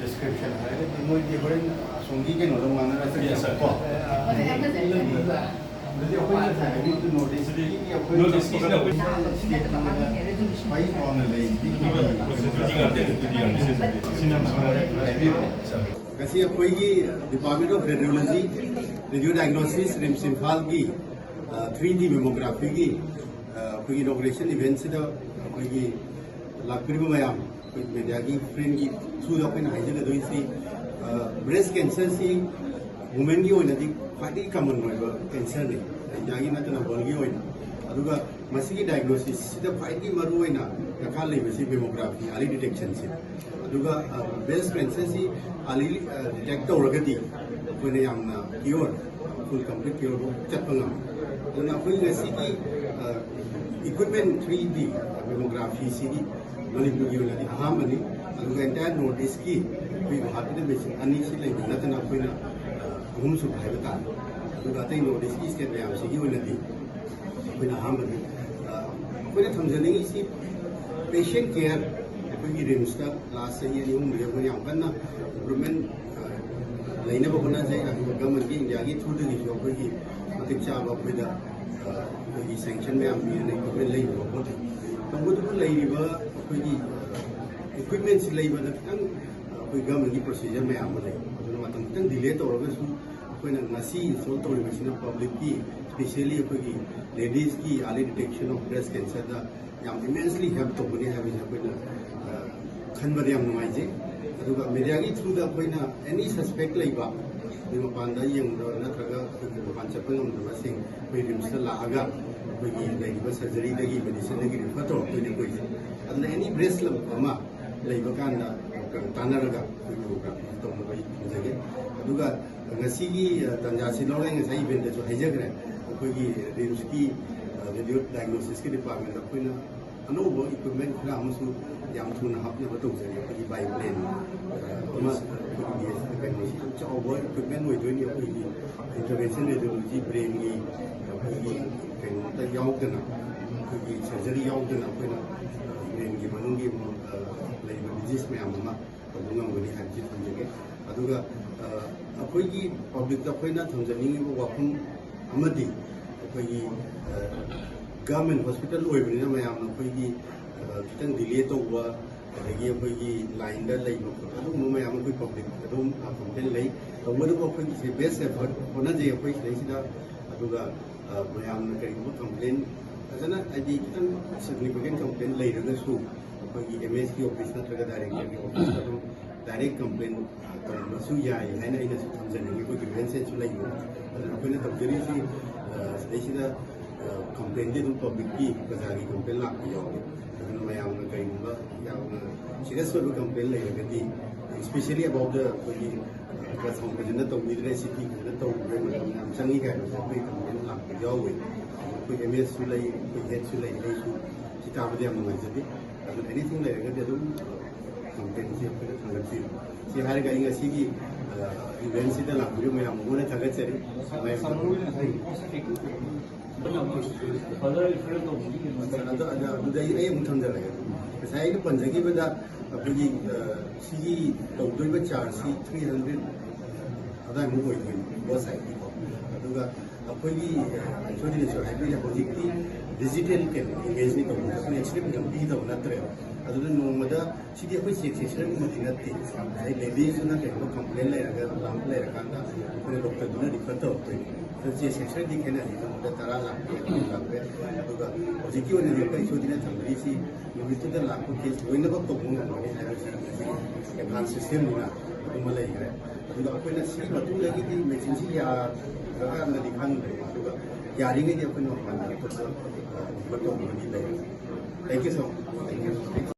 description है तो मुझे ये बड़े सोंगी के नोट माना रहता है सबको मुझे कोई नहीं था अभी तो नोटिस की नोटिस की ना कोई भाई कौन है कैसी कोई की department of radiology radio diagnosis RIMS Imphal की 3D मेमोग्राफी की कोई इनॉग्रेशन इवेंट से तो कोई लाखपरी मयाम कोई मीडिया की फ्रेंड की थ्रू अपने हाइजल दोई सी ब्रेस्ट कैंसर सी वुमेन की होना दी ख्वादी कॉमन होगा कैंसर ने जागी ना तो ना बॉल की होना अदुगा मसीकी डायग्नोसिस से ख्वादी मरु होना रखा ले वैसे मेमोग्राफी आली डिटेक्शन से अदुगा ब्रेस्ट कैंसर सी आली डिटेक्ट हो रखती कोई ने हम ना क्योर फुल कंप्लीट क्योर वो चप्पलम तो ना कोई वैसी की इक्विपमेंट 3D मेमोग्राफी सी मणिपुर की होना हाँ मनी अदुगा एंटायर नॉर्थ ईस्ट की कोई भारत में बेसिक अन्य से लेकिन न तो ना कोई ना घूम सुबह बता अदुगा अतई नॉर्थ ईस्ट की स्टेट में आम सी की होना दी कोई ना हाँ मनी कोई ना थमजने की सी पेशेंट केयर कोई की रिम्स का लास्ट से ये नहीं मुझे कोई आम करना इम्प्रूवमेंट लेने बना जाए अदुगा गवर्नमेंट की इंडिया की थ्रू दी जो कोई की मतिक चाबा कोई दा कोई की सैंक्शन में आम भी नहीं कोई ले बहुत तो वो तो ले रिवा कोई की इक्विपमेंट से लेबा खतंग कोई गवर्नमेंट की प्रोसीजर में आम ले मतलब खतंग डिले तौरगसु कोई नसी इंस्टॉल तौरबसिना पब्लिक की स्पेशली कोई की लेडीज की early detection of breast cancer दा याम इमेंसली हेल्प तौबने है कोई खनबदे याम नुमाइजे अदुगा मीडिया की थ्रू दा कोई ना एनी सस्पेक्ट लेबा मपानदा यंग नत्रगा कोई मपान चप्पल नमदबसिंग कोई रिम्स लागा कोई की लेबा सर्जरी दगी मेडिसिन दगी रिफर तो कोई अदना एनी ब्रेस्ट लम अमा लेबा कांदा तानरगा कोई प्रोग्राम तो कोई जगे अदुगा ngasi gi tanjasi lore ngai sai event jo hajagre koi gi rims ki radio diagnosis ki department da koi na anobo equipment khara amsu yam thuna hapne bato jari koi by plane ama koi gi diagnosis chawo equipment moi join koi gi intervention radiology brain gi koi gi kaino ta yaw kana koi gi surgery yaw kana koi na brain gi manung gi leiba disease me amama ngam gani hanji thunjage aduga अखोई public अखोना थमजनी वाफम government hospital ma'am अखोई खितंग delay तब अखोई line ma'am अखोई public complain तब अखोई बेस्ट एफर्ट होनाजे अखोई मैम कहीं कंप्लेन फजना खितंग सिग्निफिकेंट कंप्लेन लेरगसु अखोई एमएस की ऑफिस नत्रगा डायरेक्टर की ऑफिस डायरेक्ट कंप्लेन तौरबसु याय है ना थमजनी कोई ग्रीवेंसेस लेयो अखोना तबजरी सी सिदा कंप्लेन दे पब्लिक की बजारी कंप्लेन लाप यावे अदुना मैम कईगुंबा यावना सीरियस ओइबा कंप्लेन लेरगदी स्पेशली अबाउट द कोई कसम फजना तौबिद्रे सिटी फजना तौबे मतलब चंगी का कोई कंप्लेन लाप यावे कोई एमएस सु लई कोई हेड सु लई लेसु सिताबदे हम नजदी अदु एनीथिंग लेरगदी अदु कंप्लेन से थंगसी सी हर गई की इवेंट से लाखुरी मैं अमूने थगत से मैंꯉꯁꯥꯏ ꯄꯟꯖꯈꯤꯕꯗ ꯑꯩꯈꯣꯏꯒꯤ ꯁꯤꯒꯤ ꯇꯧꯗꯣꯏꯕ ꯆꯥꯔꯖꯁꯤ 300 ꯑꯗꯥꯏꯃꯨꯛ ꯑꯣꯏꯗꯣꯏꯅꯤ ꯕꯣꯠ ꯁꯥꯏꯗꯀꯤꯀꯣ ꯑꯗꯨꯒ ꯑꯩꯈꯣꯏꯒꯤ ꯁꯣꯏꯗꯅꯁꯨ ꯍꯥꯏꯕꯤꯔꯦ ꯍꯧꯖꯤꯛꯇꯤ ꯗꯤꯖꯤꯇꯦꯜ ꯀꯩꯅꯣ ꯏꯃꯦꯖꯅꯤ ꯇꯧꯕꯗ ꯑꯩꯈꯣꯏꯅ ꯑꯦꯛꯁꯔꯦ ꯃꯇꯝ ꯄꯤꯗꯕ ꯅꯠꯇ꯭ꯔꯦꯕ ꯑꯗꯨꯅ ꯅꯣꯡꯃꯗ ꯁꯤꯗꯤ ꯑꯩꯈꯣꯏ ꯆꯦꯛ ꯁꯦꯛꯁꯟꯒꯨꯝꯕꯗꯤ ꯅꯠꯇꯦ ꯉꯁꯥꯏ ꯂꯦꯗꯤꯁꯅ ꯀꯩꯅꯣ ꯀꯝꯄ꯭ꯂꯦꯟ ꯂꯩꯔꯒ ꯂꯥꯝꯞ ꯂꯩꯔꯀꯥꯟꯗ ꯑꯩꯈꯣꯏꯅ ꯗꯣꯛꯇꯔꯗꯨꯅ ꯔꯤꯐꯔ ꯇꯧꯔꯛꯇꯣꯏꯅꯤ ꯆꯦꯛ ꯁꯦꯛꯁꯟꯗꯤ ꯈꯦꯠꯅꯔꯤ ꯅꯣꯡꯃꯗ 10 ꯂꯥꯛꯄ ꯑꯗꯨꯒ ꯍꯧꯖꯤꯛꯀꯤ ꯑꯣꯏꯅꯗꯤ ꯑꯩꯈꯣꯏ ꯁꯣꯏꯗꯅ ꯊꯝꯕꯤꯔꯤꯁꯤ ꯅꯨꯃꯤꯠꯇꯨꯗ ꯂꯥꯛꯄ ꯀꯦꯁ ꯂꯣꯏꯅꯃꯛ ꯇꯧꯕ ꯉꯝꯒꯅꯤ ꯍꯥꯏꯕꯁꯤ ꯑꯦꯗꯚꯥꯟꯁ ꯁꯤꯁꯇꯦꯝꯅꯤꯅ ꯑꯗꯨꯃ ꯂꯩꯈ꯭ꯔꯦ ꯑꯗꯨꯒ ꯑꯩꯈꯣꯏꯅ ꯁꯤꯒꯤ ꯃꯇꯨꯡꯗꯒꯤꯗꯤ ꯃꯦꯆꯤꯟꯁꯤ ꯌꯥꯔꯒꯥꯟꯗꯗꯤ ꯈꯪꯗ꯭ꯔꯦ ꯑꯗꯨꯒ ꯌꯥꯔꯤꯉꯩꯗꯤ ꯑꯩꯈꯣꯏꯅ ꯃꯄꯥꯟꯗ ꯑꯇꯣꯞꯄ ꯇꯧꯕꯒꯤ ꯂꯩ ꯊꯦꯡꯛ ꯌꯨ ꯁꯣ ꯃꯆ